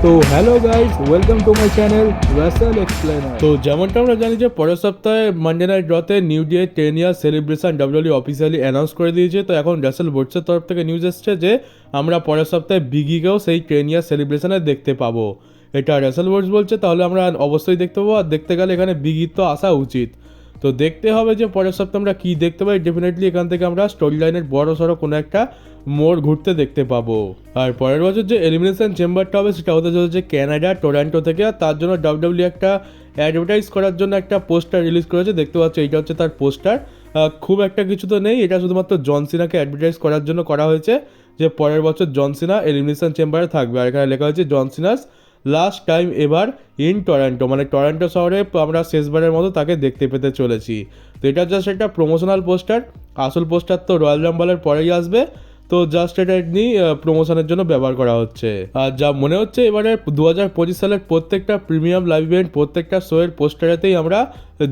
তো hello guys, welcome to my channel Rasel explainer. তো যেমনটা আমরা জানি যে পরের সপ্তাহে মানডে নাইট ড্রতে new day 10 year celebration WW officially announce করে দিয়েছে। তো এখন রাসেল বোর্ডসের তরফ থেকে নিউজ এসছে যে আমরা পরের সপ্তাহে বিগিকেও সেই 10 ইয়ার সেলিব্রেশনে দেখতে পাবো। এটা রাসেল বোর্ডস বলছে, তাহলে আমরা অবশ্যই দেখতে পাবো। আর দেখতে গেলে এখানে বিগির তো আসা উচিত। তো দেখতে হবে যে পরের সপ্তাহে আমরা কী দেখতে পাই। ডেফিনেটলি এখান থেকে আমরা স্টোরি লাইনের বড় সড়ো কোনো একটা মোড় ঘুরতে দেখতে পাবো। আর পরের বছর যে এলিমিনেশন চেম্বারটা হবে সেটা হতে চলেছে ক্যানাডা টরন্টো থেকে। আর তার জন্য ডাব্লিউডব্লিউ একটা অ্যাডভার্টাইজ করার জন্য একটা পোস্টার রিলিজ করেছে। দেখতে পাচ্ছ এইটা হচ্ছে তার পোস্টার। খুব একটা কিছু তো নেই, এটা শুধুমাত্র জন সিনাকে অ্যাডভার্টাইজ করার জন্য করা হয়েছে যে পরের বছর জন সিনা এলিমিনেশন চেম্বারে থাকবে। আর এখানে লেখা হয়েছে জন সিনাস লাস্ট টাইম এবার ইন টরন্টো, মানে টরন্টো শহরে আমরা শেষবারের মতো তাকে দেখতে পেতে চলেছি। তো এটা জাস্ট একটা প্রমোশনাল পোস্টার। আসল পোস্টার তো রয়্যাল রাম্বলের পরেই আসবে। তো জাস্ট এটা এমনি প্রমোশনের জন্য ব্যবহার করা হচ্ছে। আর যা মনে হচ্ছে এবারে 2025 সালের প্রত্যেকটা প্রিমিয়াম লাইভ ইভেন্ট, প্রত্যেকটা শোয়ের পোস্টারেতেই আমরা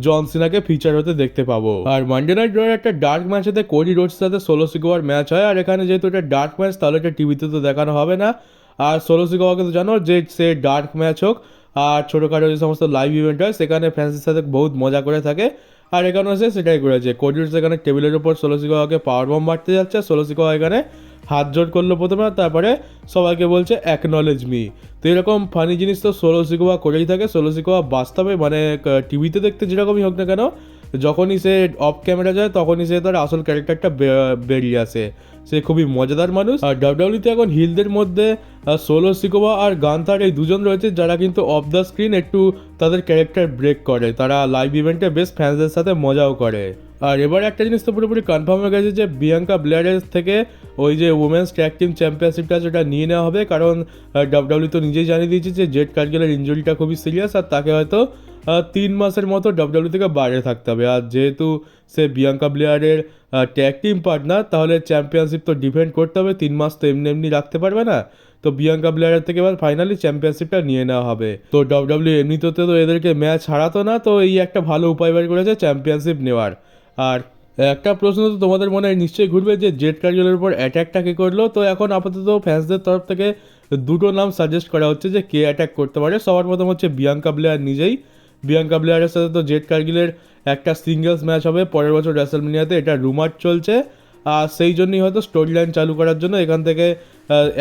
জন সিনাকে ফিচার হতে দেখতে পাবো। আর মানডে নাইট ড্রয়ের একটা ডার্ক ম্যাচেতে কোডি রোডসের সাথে সোলো সিকোয়ার ম্যাচ হয়। আর এখানে যেহেতু এটা ডার্ক ম্যাচ, তাহলে এটা টিভিতে তো দেখানো হবে না। আর সোলো সিকোয়াকে তো জানো যে সে ডার্ক ম্যাচ হোক আর ছোটোখাটো যে সমস্ত লাইভ ইভেন্ট হয় সেখানে ফ্যান্সের সাথে বহুত মজা করে থাকে। আর এখানেও সে সেটাই করেছে। কোডির সেখানে টেবিলের উপর সোলো সিকোয়াকে পাওয়ার বম মারতে যাচ্ছে। সোলো সিকোয়া এখানে হাত জোট করলো প্রথমে, তারপরে সবাইকে বলছে অ্যাকনলেজ মি। তো এরকম ফানি জিনিস তো সোলো সিকোয়া করেই থাকে। সোলো সিকোয়া বাস্তবে মানে টিভিতে দেখতে যেরকমই হোক না কেন, যখনই সে অফ ক্যামেরা যায় তখনই সে তার আসল ক্যারেক্টারটা বেরিয়ে আসে। সে খুবই মজাদার মানুষ। আর ডাব্লিউডব্লিউতে এখন হিলদের মধ্যে সোলো সিকোয়া আর গান্থার এই দুজন রয়েছে যারা কিন্তু অফ দ্য স্ক্রিন একটু তাদের ক্যারেক্টার ব্রেক করে। তারা লাইভ ইভেন্টে বেশ ফ্যান্সদের সাথে মজাও করে। আর এবার একটা জিনিস তো পুরোপুরি কনফার্ম হয়ে গেছে যে বিয়াঙ্কা ব্লেয়ারের থেকে ওই যে উমেন্স ট্যাগ টিম চ্যাম্পিয়নশিপটা সেটা নিয়ে নেওয়া হবে। কারণ ডাব্লিউডব্লিউ তো নিজেই জানিয়ে দিয়েছে যে জেড কার্গিলের ইনজুরিটা খুবই সিরিয়াস আর তাকে হয়তো 3 মাসের মতো ডাব্লিউডব্লিউ থেকে বাইরে থাকতে হবে। আর যেহেতু সে বিয়াঙ্কা ব্লেয়ারের ট্যাগ টিম পার্টনার, তাহলে চ্যাম্পিয়নশিপ তো ডিফেন্ড করতে হবে। 3 মাস তো এমনি এমনি রাখতে পারবে না। তো বিয়াঙ্কা ব্লেয়ারের থেকে এবার ফাইনালি চ্যাম্পিয়নশিপটা নিয়ে নেওয়া হবে। তো ডাব্লিউডব্লিউ এমনিতে তো এদেরকে ম্যাচ হারাতো না, তো এই একটা ভালো উপায় বের করেছে চ্যাম্পিয়নশিপ নেওয়ার। আর একটা প্রশ্ন তো তোমাদের মনে নিশ্চয়ই ঘুরবে যে জেড কার্গিলের উপর অ্যাট্যাকটা কে করলো। তো এখন আপাতত ফ্যান্সদের তরফ থেকে দুটো নাম সাজেস্ট করা হচ্ছে যে কে অ্যাট্যাক করতে পারে। সবার প্রথম হচ্ছে বিয়াঙ্কা ব্লেয়ার নিজেই। বিয়াঙ্কা ব্লেয়ারের সাথে তো জেড কার্গিলের একটা সিঙ্গেলস ম্যাচ হবে পরের বছর রেসলম্যানিয়াতে, এটা রুমার চলছে। আর সেই জন্যই হয়তো স্টোরি লাইন চালু করার জন্য এখান থেকে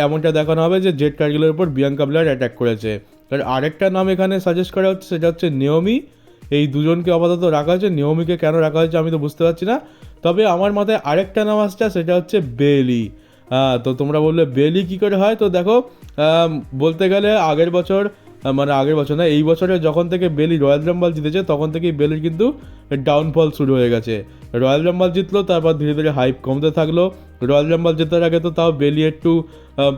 এমনটা দেখানো হবে যে জেড কার্গিলের উপর বিয়াঙ্কা ব্লেয়ার অ্যাট্যাক করেছে। আর আরেকটা নাম এখানে সাজেস্ট করা হচ্ছে, সেটা হচ্ছে নেওমি। এই দুজনকে আপাতত রাখা হয়েছে। নেওমিকে কেন রাখা হয়েছে আমি তো বুঝতে পারছি না। তবে আমার মাথায় আরেকটা নাম আসছে, সেটা হচ্ছে বেলি। তো তোমরা বললে বেলি কী করে হয়। তো দেখো, বলতে গেলে আগের বছর না, এই বছরে যখন থেকে বেলি রয়্যাল রাম্বল জিতেছে তখন থেকেই বেলির কিন্তু ডাউনফল শুরু হয়ে গেছে। রয়্যাল রাম্বল জিতলো, তারপর ধীরে ধীরে হাইপ কমতে থাকলো। রয়্যাল রাম্বল জেতার আগে তো তাও বেলি একটু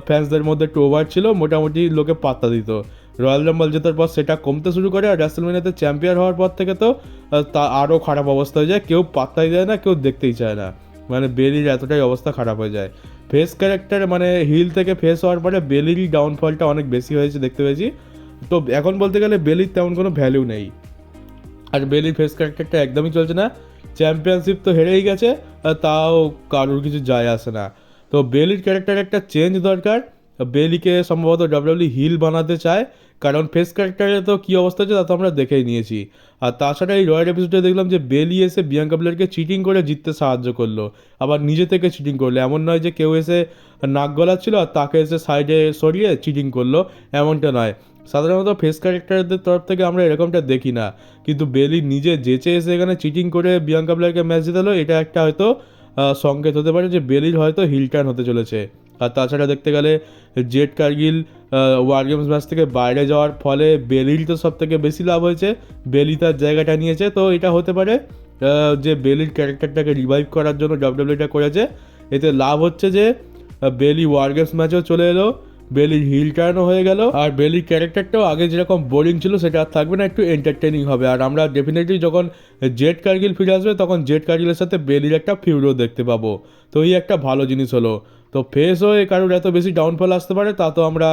ফ্যান্সদের মধ্যে একটু ওভার ছিল, মোটামুটি লোকে পাত্তা দিত। রয়্যাল রাম্বল জেতার পর সেটা কমতে শুরু করে। আর রেসলম্যানিয়াতে চ্যাম্পিয়ন হওয়ার পর থেকে তো তা আরও খারাপ অবস্থা হয়ে যায়। কেউ পাত্তাই দেয় না, কেউ দেখতেই চায় না। মানে বেলির এতটাই অবস্থা খারাপ হয়ে যায়। ফেস ক্যারেক্টার মানে হিল থেকে ফেস হওয়ার পরে বেলির ডাউনফলটা অনেক বেশি হয়েছে দেখতে পেয়েছি। তো এখন বলতে গেলে বেলির তেমন কোনো ভ্যালু নেই। আর বেলির ফেস ক্যারেক্টারটা একদমই চলছে না। চ্যাম্পিয়নশিপ তো হেরেই গেছে, তাও কারোর কিছু যায় আসে না। তো বেলির ক্যারেক্টার একটা চেঞ্জ দরকার। বেলিকে সম্ভবত ডাব্লিউডব্লিউ হিল বানাতে চায়, কারণ ফেস ক্যারেক্টারে তো কী অবস্থা হচ্ছে তা তো আমরা দেখেই নিয়েছি। আর তাছাড়া এই রয়্যাল এপিসোডে দেখলাম যে বেলি এসে বিয়াঙ্কা ব্লেয়ারকে চিটিং করে জিততে সাহায্য করলো, আবার নিজে থেকে চিটিং করলো। এমন নয় যে কেউ এসে নাক গলাচ্ছিল আর তাকে এসে সাইডে সরিয়ে চিটিং করলো, এমনটা নয়। সাধারণত ফেস ক্যারেক্টারদের তরফ থেকে আমরা এরকমটা দেখি না, কিন্তু বেলি নিজে যেচে এসে এখানে চিটিং করে বিয়াঙ্কা ব্লেয়ারকে ম্যাচ জিতালো। এটা একটা হয়তো সংকেত হতে পারে যে বেলির হয়তো হিল টার্ন হতে চলেছে। আর তাছাড়া দেখতে গেলে Z Kargil war games match থেকে বাইরে যাওয়ার ফলে বেলির তো সব থেকে বেশি লাভ হয়েছে। বেলি তার জায়গাটা নিয়েছে। তো এটা হতে পারে যে বেলির ক্যারেক্টারটাকে রিভাইভ করার জন্য ডাব্লিউডব্লিউ এটা করেছে। এতে লাভ হচ্ছে যে বেলি ওয়ার গেমস ম্যাচেও চলে এলো, বেলির হিল টার্নও হয়ে গেল। আর বেলির ক্যারেক্টারটাও আগে যেরকম বোরিং ছিল সেটা আর থাকবে না, একটু এন্টারটেনিং হবে। আর আমরা ডেফিনেটলি যখন জেড কার্গিল ফিরে আসবে তখন জেড কার্গিলের সাথে বেলির একটা ফিউডও দেখতে পাবো। তো এই একটা ভালো জিনিস হলো। তো ফেস হয়ে কারোর এত বেশি ডাউনফল আসতে পারে তা তো আমরা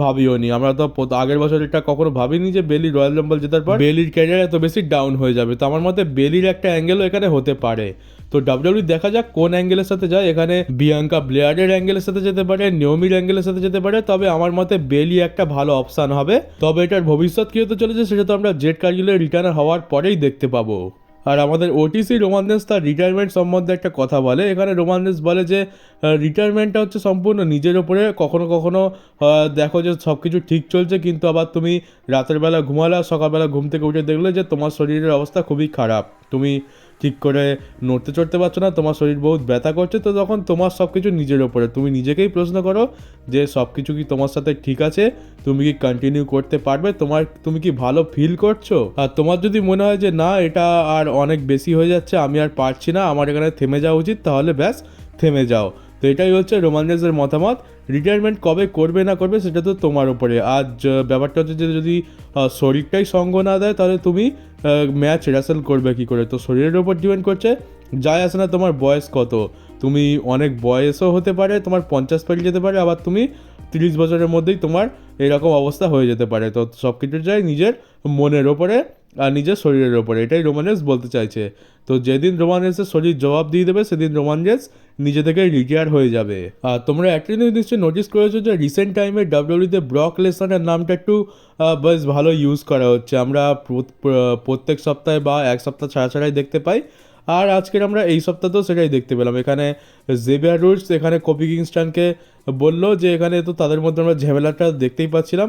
ভাবিও নি। আমরা তো আগের বছর এটা কখনো ভাবিনি যে বেলি রয়্যাল রাম্বল জেতার পর বেলির ক্যারিয়ার এত বেশি ডাউন হয়ে যাবে। তো আমার মতে বেলির একটা অ্যাঙ্গেলও এখানে হতে পারে। তো ডাব্লিউডাব্লিউ দেখা যাক কোন অ্যাঙ্গেলের সাথে যায়। এখানে বিয়াঙ্কা ব্লেয়ারের অ্যাঙ্গেলের সাথে যেতে পারে, নিওমির অ্যাঙ্গেলের সাথে যেতে পারে, তবে আমার মতে বেলি একটা ভালো অপশান হবে। তবে এটার ভবিষ্যৎ কী হতে চলেছে সেটা তো আমরা জেড কার্গিলের রিটার্ন হওয়ার পরেই দেখতে পাবো। আর আমাদের ওটিসি রোমান রেন্স তার রিটায়ারমেন্ট সম্বন্ধে একটা কথা বলে। এখানে রোমান রেন্স বলে যে রিটায়ারমেন্টটা হচ্ছে সম্পূর্ণ নিজের ওপরে। কখনো কখনো দেখো যে সব কিছু ঠিক চলছে, কিন্তু আবার তুমি রাতের বেলা ঘুমালে, সকালবেলা ঘুম থেকে উঠে দেখলে যে তোমার শরীরের অবস্থা খুবই খারাপ, তুমি ঠিক করে নড়তে চড়তে পারছো না, তোমার শরীর বহুত ব্যথা করছে। তো তখন তোমার সব কিছু নিজের ওপরে, তুমি নিজেকেই প্রশ্ন করো যে সব কিছু কি তোমার সাথে ঠিক আছে, তুমি কি কন্টিনিউ করতে পারবে, তুমি কি ভালো ফিল করছো। আর তোমার যদি মনে হয় যে না এটা আর অনেক বেশি হয়ে যাচ্ছে, আমি আর পারছি না, আমার এখানে থেমে যাওয়া উচিত, তাহলে ব্যাস থেমে যাও। তো এটাই হচ্ছে রোমান রেন্সের মতামত। রিটায়ারমেন্ট কবে করবে না করবে সেটা তো তোমার উপরে। আজ ব্যাপারটা হচ্ছে যে যদি শরীরটাই সঙ্গ না দেয় তাহলে তুমি ম্যাচ রেসেল করবে কী করে। তো শরীরের ওপর ডিপেন্ড করছে, যায় আসে না তোমার বয়স কত। তুমি অনেক বয়সও হতে পারে, তোমার 50 পেরিয়ে যেতে পারে, আবার তুমি 30 বছরের মধ্যেই তোমার এরকম অবস্থা হয়ে যেতে পারে। তো সব কিছু যায় নিজের মনের ওপরে আর নিজের শরীরের ওপরে, এটাই রোমান রেন্স বলতে চাইছে। তো যেদিন রোমান রেন্সের শরীর জবাব দিয়ে দেবে সেদিন রোমান রেন্স নিজে থেকে রিটায়ার হয়ে যাবে। আর তোমরা একটা জিনিস নিশ্চয়ই নোটিস করেছো যে রিসেন্ট টাইমে ডাব্লিউডাব্লিউতে ব্রক লেসনারের নামটা একটু বেশ ভালো ইউজ করা হচ্ছে। আমরা প্রত্যেক সপ্তাহে বা এক সপ্তাহ ছাড়া ছাড়াই দেখতে পাই, আর আজকের আমরা এই সপ্তাহতেও সেটাই দেখতে পেলাম। এখানে জেভিয়ার রুডস এখানে কপি কিংস্টনকে বললো যে এখানে তো তাদের মধ্যে আমরা ঝামেলাটা দেখতেই পাচ্ছিলাম।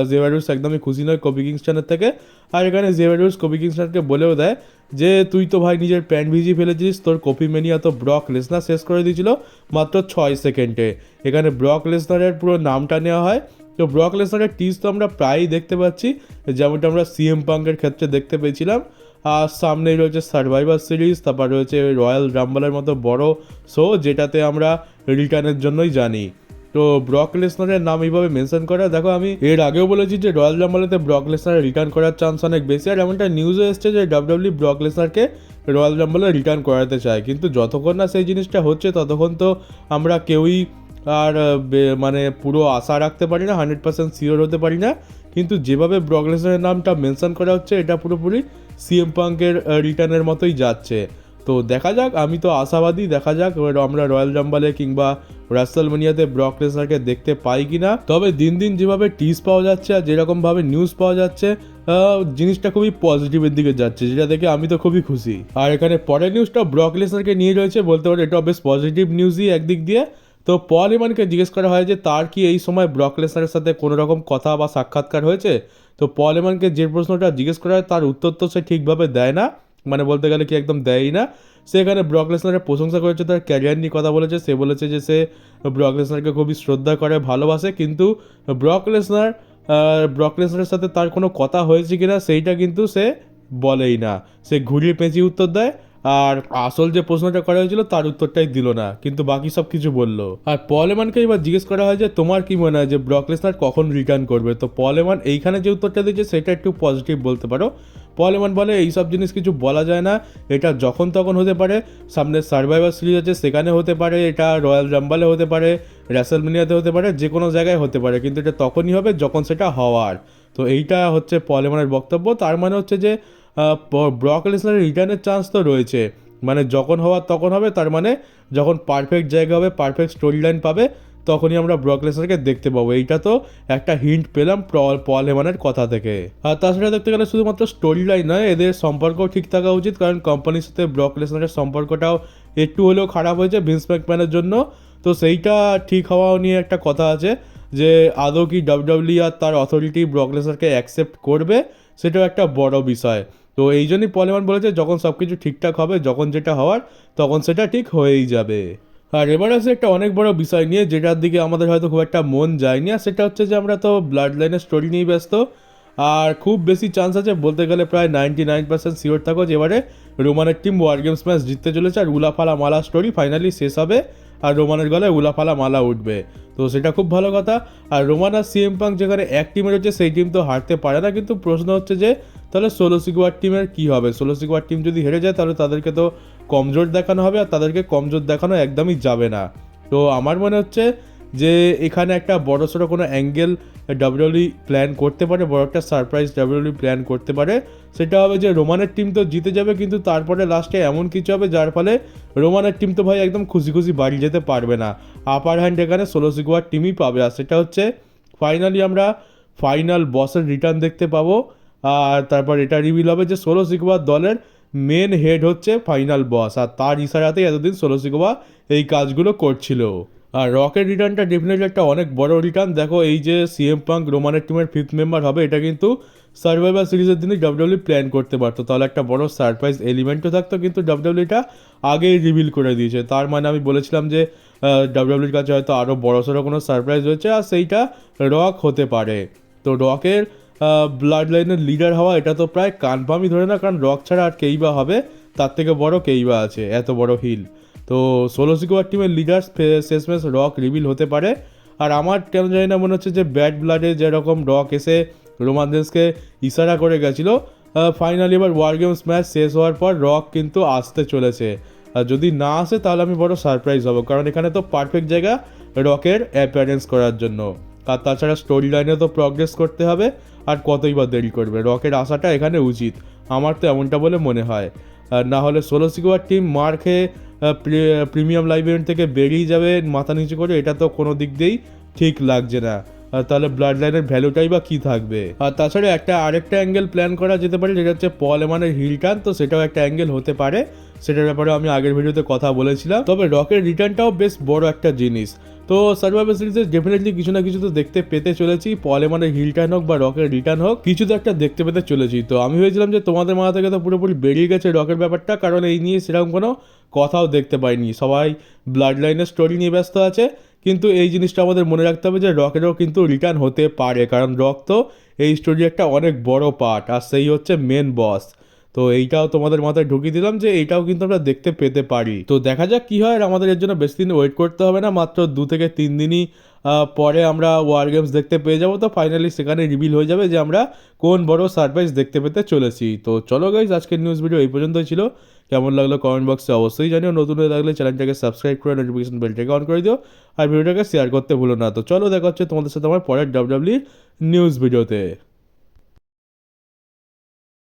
জেভিয়ার রুডস একদমই খুশি নয় কপি কিংস্টনের থেকে। আর এখানে জেভিয়ার রুডস কপি কিংস্টনকে বলেও দেয় যে তুই তো ভাই নিজের প্যান্ট ভিজিয়ে ফেলেছিস, তোর কপি মেনিয়া তো ব্রক লেসনার শেষ করে দিয়েছিল মাত্র 6 সেকেন্ডে। এখানে ব্রক লেসনারের পুরো নামটা নেওয়া হয়। তো ব্রক লেসনারের টিজ তো আমরা প্রায়ই দেখতে পাচ্ছি, যেমনটা আমরা সিএম পাঙ্কের ক্ষেত্রে দেখতে পেয়েছিলাম। আর সামনেই রয়েছে সার্ভাইভার সিরিজ, তারপর রয়েছে রয়্যাল রাম্বলের মতো বড় শো, যেটাতে আমরা রিটার্নের জন্যই জানি। তো ব্রক লেসনারের নাম এইভাবে মেনশন করা, দেখো আমি এর আগেও বলেছি যে রয়্যাল রাম্বলেতে ব্রক লেসনারের রিটার্ন করার চান্স অনেক বেশি। আর এমনটা নিউজও এসছে যে ডাব্লিউডাব্লিউ ব্রক লেসনারকে রয়্যাল রাম্বলে রিটার্ন করাতে চায়, কিন্তু যতক্ষণ না সেই জিনিসটা হচ্ছে ততক্ষণ তো আমরা কেউই আর মানে পুরো আশা রাখতে পারি না, 100% শিওর হতে পারি না। কিন্তু যেভাবে ব্রক লেসনারের নামটা মেনশন করা হচ্ছে এটা পুরোপুরি সিএম পাঙ্কের রিটার্নের মতোই যাচ্ছে। তো দেখা যাক, আমি তো আশাবাদী, দেখা যাক আমরা রয়্যাল রাম্বলে কিংবা রাসেলমেনিয়াতে ব্রক লেসনারকে দেখতে পাই কিনা। তবে দিন দিন যেভাবে টিজ পাওয়া যাচ্ছে আর যেরকমভাবে নিউজ পাওয়া যাচ্ছে জিনিসটা খুবই পজিটিভের দিকে যাচ্ছে, যেটা দেখে আমি তো খুবই খুশি। আর এখানে পরের নিউজটা ব্রক লেসনারকে নিয়ে রয়েছে, বলতে পারে এটাও বেশ পজিটিভ নিউজই একদিক দিয়ে। তো পল হেমনকে জিজ্ঞেস করা হয় যে তার কি এই সময় ব্রক লেসনারের সাথে কোনো রকম কথা বা সাক্ষাৎকার হয়েছে। তো পল হেমনকে যে প্রশ্নটা জিজ্ঞেস করা হয় তার উত্তর তো সে ঠিকভাবে দেয় না, মানে বলতে গেলে কি একদম দেয়ই না। সে এখানে ব্রক লেসনারের প্রশংসা করেছে, তার ক্যারিয়ার নিয়ে কথা বলেছে। সে বলেছে যে সে ব্রক লেসনারকে খুবই শ্রদ্ধা করে, ভালোবাসে, কিন্তু ব্রক লেসনারের সাথে তার কোনো কথা হয়েছে কিনা সেইটা কিন্তু সে বলেই না। সে ঘুরিয়ে পেঁচিয়ে উত্তর দেয়, আর আসল যে প্রশ্নটা করা হয়েছিল তার উত্তরটাই দিল না, কিন্তু বাকি সব কিছু বললো। আর পল হেমনকে এবার জিজ্ঞেস করা হয় যে তোমার কি মনে হয় যে ব্রক লেসনার কখন রিটার্ন করবে। তো পল হেমন এইখানে যে উত্তরটা দিয়েছে সেটা একটু পজিটিভ বলতে পারো। পল হেমন বলে এইসব জিনিস কিছু বলা যায় না, এটা যখন তখন হতে পারে, সামনে সার্ভাইভার সিরিজ আছে সেখানে হতে পারে, এটা রয়্যাল রাম্বলে হতে পারে, রেসলমেনিয়াতে হতে পারে, যে কোনো জায়গায় হতে পারে, কিন্তু এটা তখনই হবে যখন সেটা হওয়ার। তো এইটা হচ্ছে পল হেমনের বক্তব্য। তার মানে হচ্ছে যে ব্রক লেসনারের রিটার্নের চান্স তো রয়েছে, মানে যখন হওয়ার তখন হবে। তার মানে যখন পারফেক্ট জায়গা হবে, পারফেক্ট স্টোরি লাইন পাবে, তখনই আমরা ব্রক লেসনারকে দেখতে পাবো। এইটা তো একটা হিন্ট পেলাম পল হেমনের কথা থেকে। আর তাছাড়া দেখতে গেলে শুধুমাত্র স্টোরি লাইন নয়, এদের সম্পর্কও ঠিক থাকা উচিত, কারণ কোম্পানির সাথে ব্রক লেসনারের সম্পর্কটাও একটু হলেও খারাপ হয়েছে ভিন্স ম্যাকম্যানের জন্য। তো সেইটা ঠিক হওয়া নিয়ে একটা কথা আছে যে আদৌ কি ডাব্লিউডাব্লিউ আর তার অথরিটি ব্রক লেসনারকে অ্যাকসেপ্ট করবে, সেটাও একটা বড় বিষয়। তো এই জন্যই পল হেমন বলেছে যখন সব কিছু ঠিকঠাক হবে, যখন যেটা হওয়ার তখন সেটা ঠিক হয়েই যাবে। আর এবার আছে একটা অনেক বড় বিষয় নিয়ে, যেটার দিকে আমাদের হয়তো খুব একটা মন যায়নি, আর সেটা হচ্ছে যে আমরা তো ব্লাড লাইনের স্টোরি নিয়েই ব্যস্ত। আর খুব বেশি চান্স আছে, বলতে গেলে প্রায় 99% শিওর থাকো যে এবারে রোমানের টিম ওয়ার গেমস ম্যাচ জিততে চলেছে, আর উলাফালা মালা স্টোরি ফাইনালি শেষ হবে, আর রোমানের গলায় উলাফালা মালা উঠবে। তো সেটা খুব ভালো কথা। আর রোমান আর সিএম পাঙ্ক যেখানে এক টিমে রয়েছে সেই টিম তো হারতে পারে না, কিন্তু প্রশ্ন হচ্ছে যে তাহলে সোলো সিকোয়ার টিমের কী হবে। সোলো সিকোয়ার টিম যদি হেরে যায় তাহলে তাদেরকে তো কমজোর দেখানো হবে, আর তাদেরকে কমজোর দেখানো একদমই যাবে না। তো আমার মনে হচ্ছে যে এখানে একটা বড়সড় কোনো অ্যাঙ্গেল ডাব্লিউডাব্লিউ প্ল্যান করতে পারে, বড় একটা সারপ্রাইজ ডাব্লিউডাব্লিউ প্ল্যান করতে পারে। সেটা হবে যে রোমানের টিম তো জিতে যাবে, কিন্তু তারপরে লাস্টে এমন কিছু হবে যার ফলে রোমানের টিম তো ভাই একদম খুশি খুশি বাড়ি যেতে পারবে না। আপার হ্যান্ড এখানে সোলো সিকোয়ার টিমই পাবে। আর সেটা হচ্ছে ফাইনালি আমরা ফাইনাল বসের রিটার্ন দেখতে পাবো। আর তারপর এটা রিভিল হবে যে সোলো সিকোয়ার দলের মেন হেড হচ্ছে ফাইনাল বস, আর তার ইশারাতেই এতদিন সোলো সিকোয়া এই কাজগুলো করছিল। আর রকের রিটার্নটা ডেফিনেটলি একটা অনেক বড় রিটার্ন। দেখো এই যে সিএম পাঙ্ক রোমানের টিমের 5th মেম্বার হবে, এটা কিন্তু সার্ভাইভার সিরিজের দিনই ডাব্লিউডাব্লিউ প্ল্যান করতে পারতো, তাহলে একটা বড় সারপ্রাইজ এলিমেন্টও থাকতো, কিন্তু ডাব্লিউডাব্লিউ এটা আগেই রিভিল করে দিয়েছে। তার মানে আমি বলেছিলাম যে ডাব্লিউডাব্লিউর কাছে হয়তো আরও বড়সড় কোনো সারপ্রাইজ হয়েছে, আর সেইটা রক হতে পারে। তো রকের ব্লাড লাইনের লিডার হওয়া এটা তো প্রায় কনফার্মই ধরে না, কারণ রক ছাড়া আর কেই বা হবে, তার থেকে বড় কেই বা আছে, এত বড় হিল। তো সোলো সিকোয়ার টিমের লিডার শেষমেশ রক রিভিল হতে পারে। আর আমার কেন জানি না মনে হচ্ছে যে ব্যাড ব্লাডে যেরকম রক এসে রোমান রেন্সকে ইশারা করে গেছিলো, ফাইনালি এবার ওয়ার গেমস ম্যাচ শেষ হওয়ার পর রক কিন্তু আসতে চলেছে। আর যদি না আসে তাহলে আমি বড় সারপ্রাইজ হব, কারণ এখানে তো পারফেক্ট জায়গা রকের অ্যাপিয়ারেন্স করার জন্য। আর তাছাড়া স্টোরি লাইনে তো প্রগ্রেস করতে হবে, আর কতই বা দেরি করবে, রকের আসাটা এখানে উচিত, আমার তো এমনটা বলে মনে হয়। আর না হলে সোলো সিকোয়ার টিম মার খেয়ে প্রিমিয়াম লাইভ ইভেন্ট থেকে বেরিয়ে যাবে মাথা নিচু করে, এটা তো কোনো দিক দিয়েই ঠিক লাগছে না। আর তাহলে ব্লাড লাইনের ভ্যালুটাই বা কী থাকবে। আর তাছাড়া আরেকটা অ্যাঙ্গেল প্ল্যান করা যেতে পারে, যেটা হচ্ছে পল এমানের হিল টার্ন, তো সেটাও একটা অ্যাঙ্গেল হতে পারে, সেটার ব্যাপারে আমি আগের ভিডিওতে কথা বলেছিলাম। তবে রকের রিটার্নটাও বেশ বড় একটা জিনিস। তো সার্ভাইভার সিরিজে ডেফিনেটলি কিছু না কিছু তো দেখতে পেতে চলেছি, পল এমানের হিল টার্ন হোক বা রকের রিটার্ন হোক, কিছু তো একটা দেখতে পেতে চলেছি। তো আমি ভেবেছিলাম যে তোমাদের মাথা থেকে তো পুরোপুরি বেরিয়ে গেছে রকের ব্যাপারটা, কারণ এই নিয়ে সেরকম কোনো কথাও দেখতে পাইনি, সবাই ব্লাড লাইনের স্টোরি নিয়ে ব্যস্ত আছে। কিন্তু এই জিনিসটা আমাদের মনে রাখতে হবে যে রকেরও কিন্তু রিটার্ন হতে পারে, কারণ রক তো এই স্টোরির একটা অনেক বড় পার্ট, আর সেই হচ্ছে মেন বস। তো এইটাও তোমাদের মাথায় ঢুকিয়ে দিলাম যে এইটাও কিন্তু আমরা দেখতে পেতে পারি। তো দেখা যাক কী হয়। আর আমাদের এর জন্য বেশি দিন ওয়েট করতে হবে না, মাত্র 2 থেকে 3 দিনই পরে আমরা ওয়ার গেমস দেখতে পেয়ে যাবো। তো ফাইনালি সেখানে রিভিল হয়ে যাবে যে আমরা কোন বড় সারপ্রাইজ দেখতে পেতে চলেছি। তো চলো গাইজ, আজকের নিউজ ভিডিও এই পর্যন্তই ছিল। কেমন লাগলো কমেন্ট বক্সে অবশ্যই জানিও। নতুন হয়ে থাকলে চ্যানেলটাকে সাবস্ক্রাইব করে নোটিফিকেশন বেলটাকে অন করে দিও, আর ভিডিওটাকে শেয়ার করতে ভুলো না। তো চলো, দেখা হচ্ছে তোমাদের সাথে আমার পরের ডাব্লিউডাব্লিউই নিউজ ভিডিওতে।